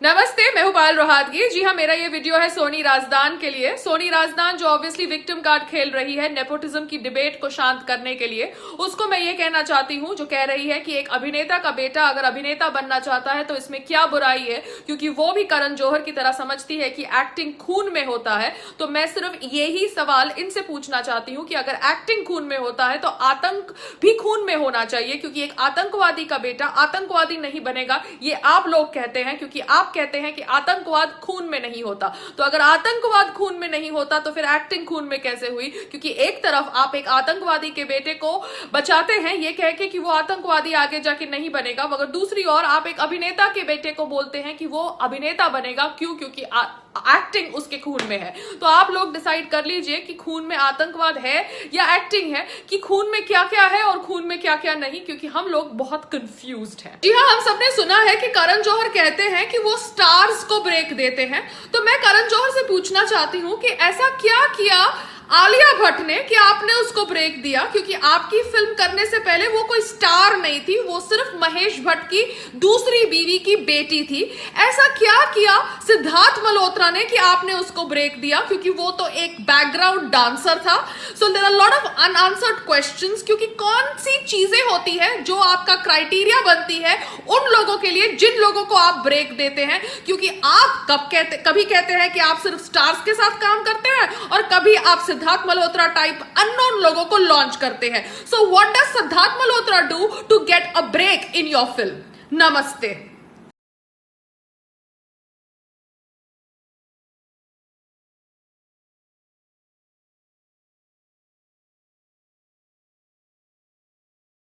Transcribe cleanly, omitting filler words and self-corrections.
नमस्ते, मैं हूं पायल रोहातगी। जी हाँ, मेरा ये वीडियो है सोनी राजदान के लिए। सोनी राजदान जो ऑब्वियसली विक्टिम कार्ड खेल रही है नेपोटिज्म की डिबेट को शांत करने के लिए, उसको मैं ये कहना चाहती हूं जो कह रही है कि एक अभिनेता का बेटा अगर अभिनेता बनना चाहता है तो इसमें क्या बुराई है, क्योंकि वो भी करण जौहर की तरह समझती है कि एक्टिंग खून में होता है। तो मैं सिर्फ यही सवाल इनसे पूछना चाहती हूँ कि अगर एक्टिंग खून में होता है तो आतंक भी खून में होना चाहिए, क्योंकि एक आतंकवादी का बेटा आतंकवादी नहीं बनेगा, ये आप लोग कहते हैं, क्योंकि आप कहते हैं कि आतंकवाद खून में नहीं होता। तो अगर आतंकवाद खून में नहीं होता तो फिर एक्टिंग खून में कैसे हुई? क्योंकि एक तरफ आप एक आतंकवादी के बेटे को बचाते हैं ये कह के कि वो आतंकवादी आगे जाके नहीं बनेगा, मगर दूसरी ओर आप एक अभिनेता के बेटे को बोलते हैं कि वो अभिनेता बनेगा। क्यों? क्योंकि एक्टिंग उसके खून में है। तो आप लोग डिसाइड कर लीजिए कि खून में आतंकवाद है या एक्टिंग है, कि खून में क्या क्या है और खून में क्या क्या नहीं, क्योंकि हम लोग बहुत कंफ्यूज्ड हैं। जी हाँ, हम सबने सुना है कि करण जौहर कहते हैं कि वो स्टार्स को ब्रेक देते हैं। तो मैं करण जौहर से पूछना चाहती हूं कि ऐसा क्या किया आलिया भट्ट ने कि आपने उसको ब्रेक दिया? क्योंकि आपकी फिल्म करने से पहले वो कोई स्टार नहीं थी, वो सिर्फ महेश भट्ट की दूसरी बीवी की बेटी थी। ऐसा क्या किया सिद्धार्थ मल्होत्रा ने कि आपने उसको ब्रेक दिया? क्योंकि वो तो एक बैकग्राउंड डांसर था। So there are lot of unanswered questions, क्योंकि कौन सी चीजें होती है जो आपका क्राइटेरिया बनती है उन लोगों के लिए जिन लोगों को आप ब्रेक देते हैं? क्योंकि आप कभी कहते हैं कि आप सिर्फ स्टार्स के साथ काम करते हैं और कभी आप सिद्धार्थ मल्होत्रा टाइप अननोन लोगों को लॉन्च करते हैं। So what does Siddharth Malhotra do to get a break in your film? नमस्ते।